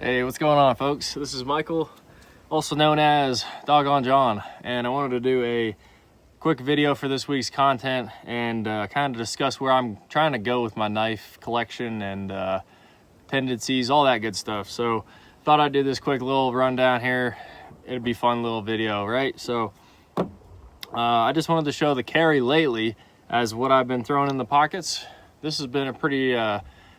Hey, what's going on, folks? This is Michael, also known as Doggone John, and I wanted to do a quick video for this week's content and kind of discuss where I'm trying to go with my knife collection and tendencies, all that good stuff. So thought I'd do this quick little rundown here. It'd be a fun little video, right? So I just wanted to show the carry lately as what I've been throwing in the pockets. This has been a pretty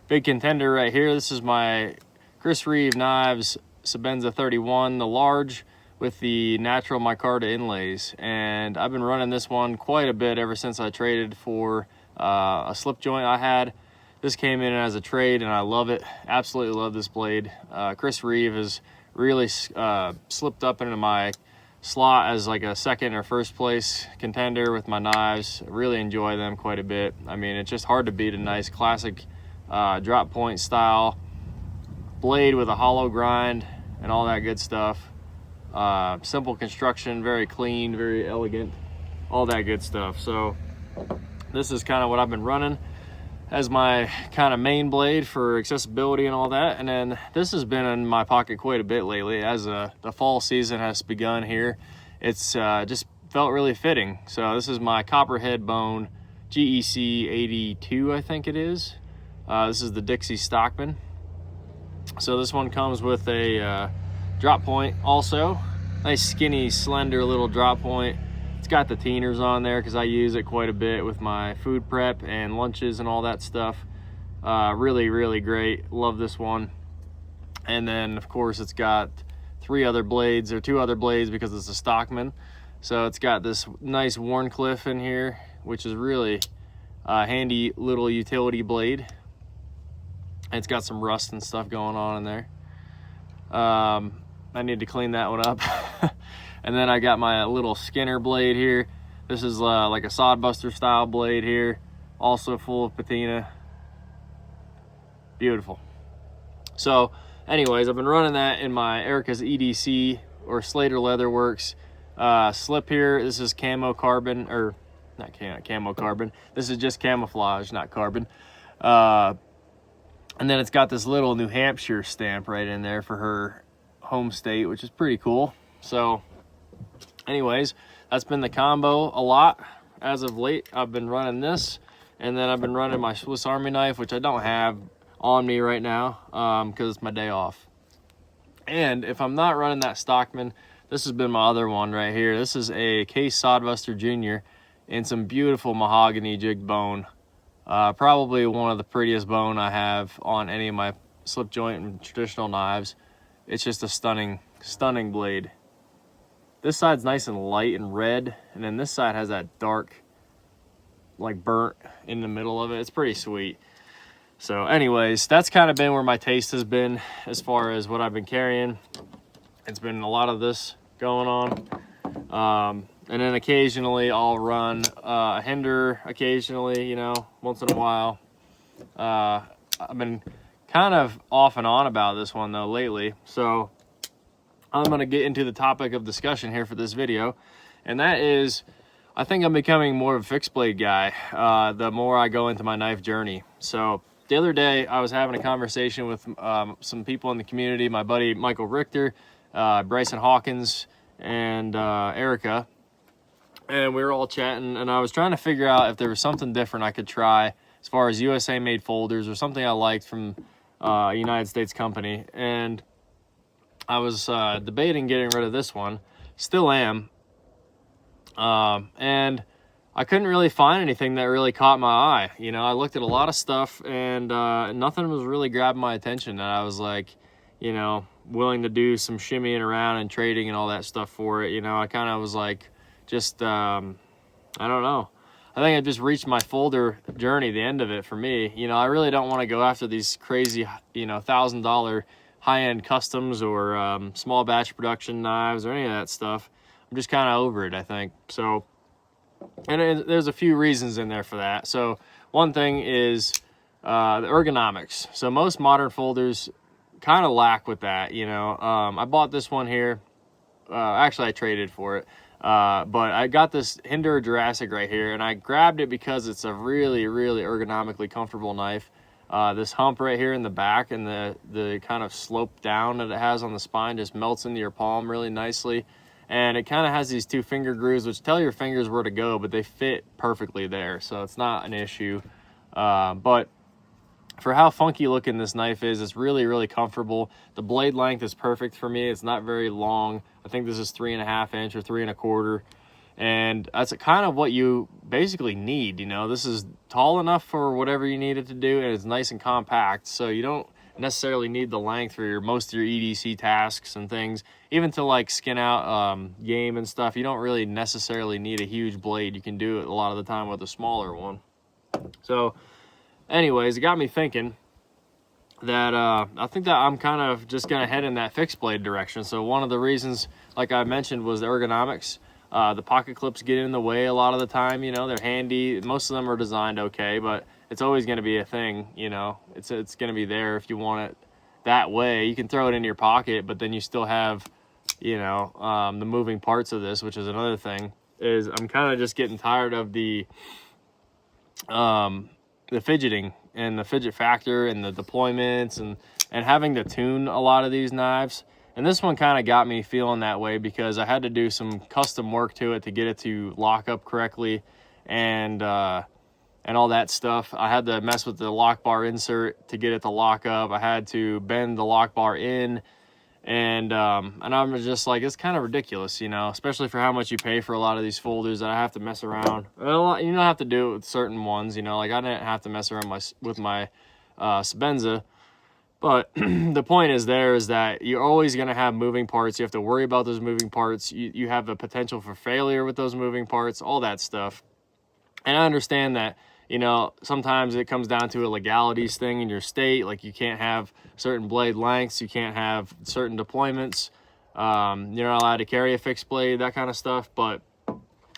big contender right here. This is my Chris Reeve Knives Sebenza 31, the large with the natural micarta inlays. And I've been running this one quite a bit ever since I traded for a slip joint I had. This came in as a trade and I love it. Absolutely love this blade. Chris Reeve has really slipped up into my slot as like a second or first place contender with my knives. I really enjoy them quite a bit. I mean, it's just hard to beat a nice classic drop point style blade with a hollow grind and all that good stuff. Simple construction, very clean, very elegant, all that good stuff. So this is kind of what I've been running as my kind of main blade for accessibility and all that. And then this has been in my pocket quite a bit lately as the fall season has begun here. It's just felt really fitting. So this is my Copperhead Bone GEC 82, I think it is. This is the Dixie Stockman. So this one comes with a drop point also. Nice skinny slender little drop point. It's got the Teiners on there because I use it quite a bit with my food prep and lunches and all that stuff. Really great. Love this one. And then of course it's got two other blades because it's a Stockman. So it's got this nice Wharncliffe in here, which is really a handy little utility blade. It's got some rust and stuff going on in there. I need to clean that one up. And then I got my little Skinner blade here. This is like a Sodbuster style blade here, also full of patina. Beautiful. So anyways, I've been running that in my Erica's EDC or Slater Leatherworks slip here. This is camo carbon, or not camo carbon. This is just camouflage, not carbon. And then it's got this little New Hampshire stamp right in there for her home state, which is pretty cool. So anyways, that's been the combo a lot as of late. I've been running this, and then I've been running my Swiss Army knife, which I don't have on me right now because it's my day off. And if I'm not running that Stockman, this has been my other one right here. This is a Case Sodbuster Jr. in some beautiful mahogany jigged bone. Probably one of the prettiest bone I have on any of my slip joint and traditional knives. It's just a stunning blade. This side's nice and light and red, and then this side has that dark, like burnt in the middle of it. It's pretty sweet. So anyways, that's kind of been where my taste has been as far as what I've been carrying. It's been a lot of this going on. And then occasionally I'll run a Hinder occasionally, you know, once in a while. I've been kind of off and on about this one though lately. So I'm going to get into the topic of discussion here for this video. And that is, I think I'm becoming more of a fixed blade guy the more I go into my knife journey. So the other day I was having a conversation with some people in the community, my buddy Michael Richter, Bryson Hawkins, and Erica. And we were all chatting, and I was trying to figure out if there was something different I could try as far as USA made folders or something I liked from a United States company. And I was debating getting rid of this one, still am. And I couldn't really find anything that really caught my eye. You know, I looked at a lot of stuff and nothing was really grabbing my attention. And I was like, you know, willing to do some shimmying around and trading and all that stuff for it. You know, I kind of was like, just I don't know, I think I just reached my folder journey, the end of it for me. You know, I really don't want to go after these crazy, you know, $1,000 high-end customs or small batch production knives or any of that stuff. I'm just kind of over it, I think. So, and there's a few reasons in there for that. So one thing is the ergonomics. So most modern folders kind of lack with that, you know. I bought this one here. Actually, I traded for it. But I got this Hinder Jurassic right here, and I grabbed it because it's a really ergonomically comfortable knife. This hump right here in the back and the kind of slope down that it has on the spine just melts into your palm really nicely. And it kind of has these 2 finger grooves, which tell your fingers where to go, but they fit perfectly there. So it's not an issue. But for how funky looking this knife is, it's really, really comfortable. The blade length is perfect for me. It's not very long. I think this is 3.5 inch or 3 1/4. And that's kind of what you basically need. You know, this is tall enough for whatever you need it to do, and it's nice and compact, so you don't necessarily need the length for most of your EDC tasks and things. Even to like skin out game and stuff, you don't really necessarily need a huge blade. You can do it a lot of the time with a smaller one. So anyways, it got me thinking that I think that I'm kind of just gonna head in that fixed blade direction. So one of the reasons, like I mentioned, was the ergonomics. The pocket clips get in the way a lot of the time. You know, they're handy. Most of them are designed okay, but it's always going to be a thing. You know, it's going to be there if you want it that way. You can throw it in your pocket, but then you still have, you know, the moving parts of this, which is another thing. Is I'm kind of just getting tired of the fidgeting and the fidget factor and the deployments and having to tune a lot of these knives. And this one kind of got me feeling that way because I had to do some custom work to it to get it to lock up correctly and all that stuff. I had to mess with the lock bar insert to get it to lock up. I had to bend the lock bar in, and I'm just like, it's kind of ridiculous, you know, especially for how much you pay for a lot of these folders that I have to mess around. Well, you don't have to do it with certain ones, you know, like I didn't have to mess around with my Sebenza. But the point is that you're always going to have moving parts. You have to worry about those moving parts. You have the potential for failure with those moving parts, all that stuff. And I understand that, you know, sometimes it comes down to a legalities thing in your state. Like you can't have certain blade lengths. You can't have certain deployments. You're not allowed to carry a fixed blade, that kind of stuff. But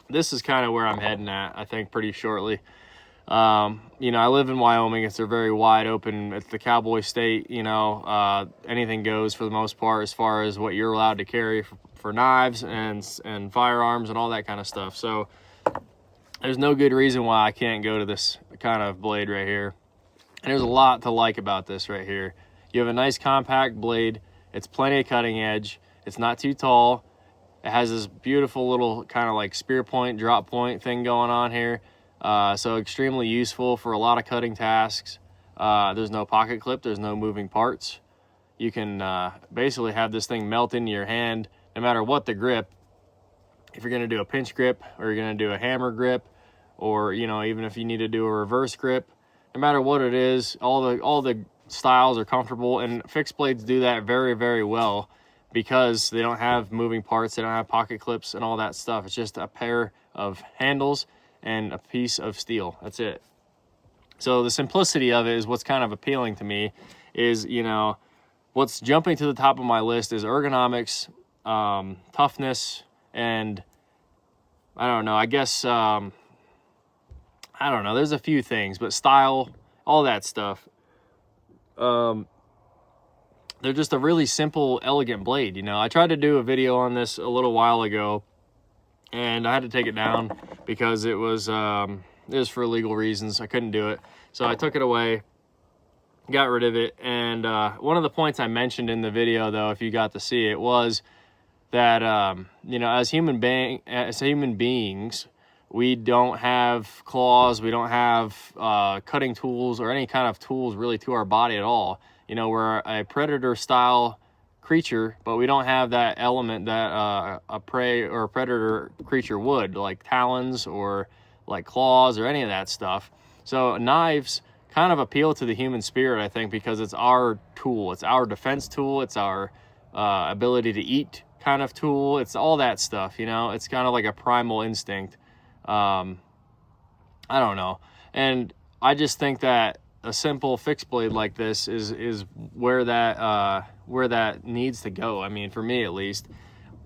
this is kind of where I'm heading at, I think, pretty shortly. You know, I live in Wyoming. It's a very wide open, it's the cowboy state, you know, anything goes for the most part as far as what you're allowed to carry for knives and firearms and all that kind of stuff. So there's no good reason why I can't go to this kind of blade right here. And there's a lot to like about this right here. You have a nice compact blade. It's plenty of cutting edge. It's not too tall. It has this beautiful little kind of like spear point, drop point thing going on here. So extremely useful for a lot of cutting tasks. There's no pocket clip. There's no moving parts. You can basically have this thing melt into your hand no matter what the grip. If you're going to do a pinch grip or you're going to do a hammer grip, or, you know, even if you need to do a reverse grip, no matter what it is, all the styles are comfortable, and fixed blades do that very, very well because they don't have moving parts. They don't have pocket clips and all that stuff. It's just a pair of handles and a piece of steel. That's it. So the simplicity of it is what's kind of appealing to me. Is, you know, what's jumping to the top of my list is ergonomics, toughness, and I don't know, I guess I don't know, there's a few things, but style, all that stuff. They're just a really simple, elegant blade. You know, I tried to do a video on this a little while ago and I had to take it down because it was for legal reasons. I couldn't do it. So I took it away, got rid of it. And one of the points I mentioned in the video, though, if you got to see it, was that, you know, as human beings, we don't have claws, we don't have cutting tools or any kind of tools really to our body at all. You know, we're a predator style creature, but we don't have that element that a prey or a predator creature would, like talons or like claws or any of that stuff. So knives kind of appeal to the human spirit, I think, because it's our tool, it's our defense tool, it's our ability to eat kind of tool, it's all that stuff, you know. It's kind of like a primal instinct. I don't know, and I just think that a simple fixed blade like this is where that needs to go. I mean, for me at least,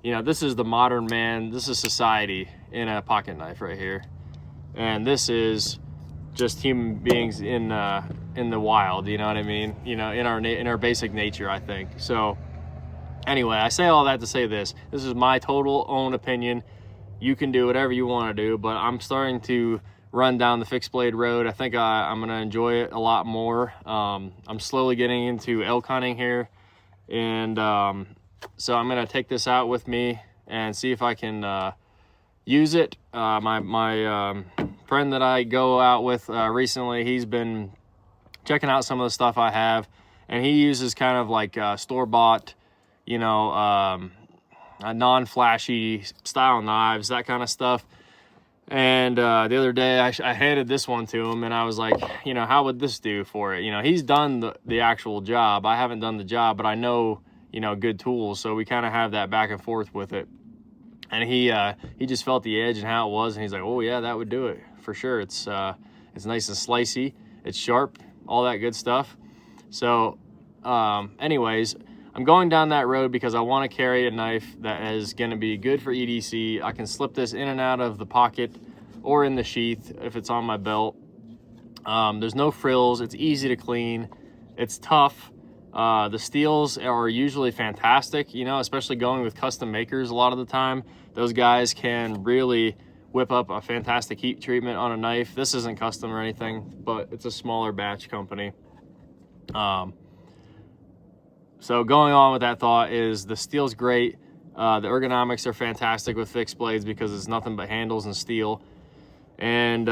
you know, this is the modern man, this is society in a pocket knife right here, and this is just human beings in the wild, you know what I mean, you know, in our basic nature, I think. So anyway, I say all that to say this is my total own opinion. You can do whatever you want to do, but I'm starting to run down the fixed blade road. I think I'm gonna enjoy it a lot more. I'm slowly getting into elk hunting here, and so I'm gonna take this out with me and see if I can use it. My friend that I go out with recently, he's been checking out some of the stuff I have, and he uses kind of like store-bought, you know, non-flashy style knives, that kind of stuff. And the other day I handed this one to him, and I was like, you know, how would this do for it? You know, he's done the actual job. I haven't done the job, but I know, you know, good tools, so we kind of have that back and forth with it. And he just felt the edge and how it was, and he's like, oh yeah, that would do it for sure. It's nice and slicey, it's sharp, all that good stuff. So anyways, I'm going down that road because I want to carry a knife that is going to be good for EDC. I can slip this in and out of the pocket or in the sheath if it's on my belt. There's no frills, it's easy to clean, it's tough. The steels are usually fantastic, you know, especially going with custom makers. A lot of the time those guys can really whip up a fantastic heat treatment on a knife. This isn't custom or anything, but it's a smaller batch company. So going on with that thought is the steel's great. The ergonomics are fantastic with fixed blades because it's nothing but handles and steel. And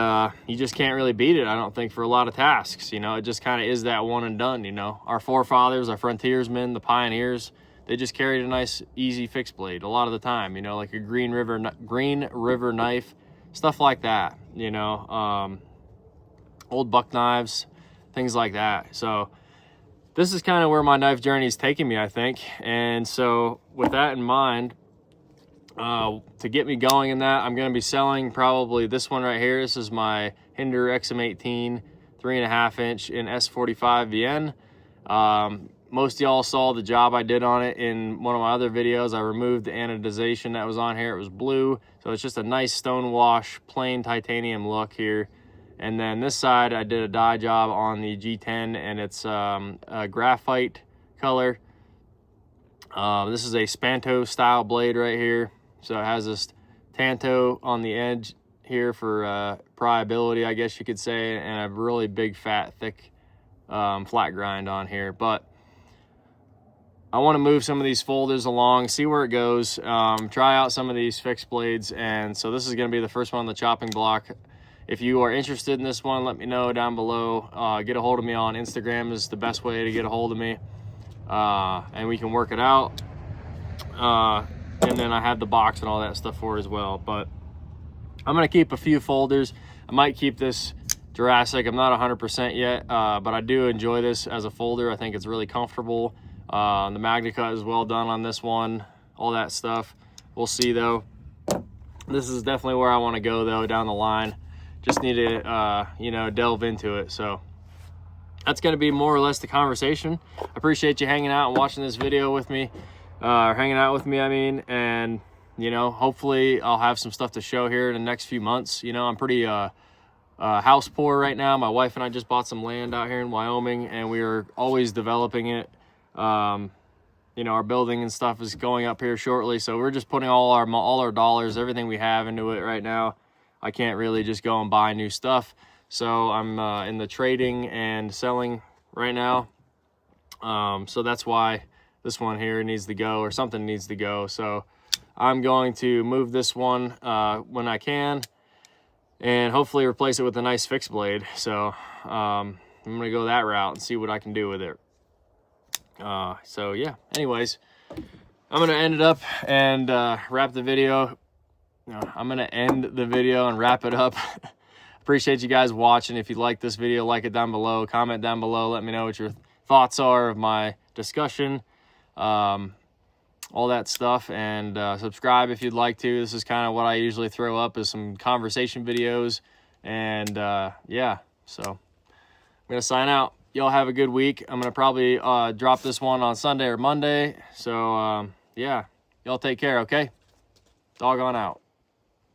you just can't really beat it, I don't think, for a lot of tasks. You know, it just kind of is that one and done, you know. Our forefathers, our frontiersmen, the pioneers, they just carried a nice, easy fixed blade a lot of the time, you know, like a Green River knife, stuff like that, you know, old buck knives, things like that. So this is kind of where my knife journey is taking me, I think. And so with that in mind, to get me going in that, I'm going to be selling probably this one right here. This is my Hinder XM18 3.5 inch in S45 VN. Most of y'all saw the job I did on it in one of my other videos. I removed the anodization that was on here. It was blue, so it's just a nice stone wash, plain titanium look here. And then this side, I did a dye job on the G10, and it's a graphite color. This is a Spanto style blade right here. So it has this Tanto on the edge here for pryability, I guess you could say, and a really big, fat, thick flat grind on here. But I want to move some of these folders along, see where it goes, try out some of these fixed blades. And so this is going to be the first one on the chopping block. If you are interested in this one, let me know down below. Get a hold of me on Instagram is the best way to get a hold of me. And we can work it out. And then I have the box and all that stuff for it as well. But I'm going to keep a few folders. I might keep this Jurassic. I'm not 100% yet, but I do enjoy this as a folder. I think it's really comfortable. The MagnaCut is well done on this one, all that stuff. We'll see though. This is definitely where I want to go though, down the line. Just need to, you know, delve into it. So that's going to be more or less the conversation. I appreciate you hanging out and watching this video with me, or hanging out with me, I mean, and, you know, hopefully I'll have some stuff to show here in the next few months. You know, I'm pretty, house poor right now. My wife and I just bought some land out here in Wyoming, and we are always developing it. You know, our building and stuff is going up here shortly, so we're just putting all our dollars, everything we have into it right now. I can't really just go and buy new stuff, so I'm in the trading and selling right now. So that's why this one here needs to go, or something needs to go. So I'm going to move this one when I can, and hopefully replace it with a nice fixed blade. So I'm gonna go that route and see what I can do with it. So yeah, anyways, I'm gonna end it up and wrap the video. I'm gonna end the video and wrap it up. Appreciate you guys watching. If you like this video, like it down below, comment down below, let me know what your thoughts are of my discussion, all that stuff, and subscribe if you'd like to. This is kind of what I usually throw up, is some conversation videos. And yeah, so I'm gonna sign out. Y'all have a good week. I'm gonna probably drop this one on Sunday or Monday. So yeah, y'all take care, okay? Doggone out.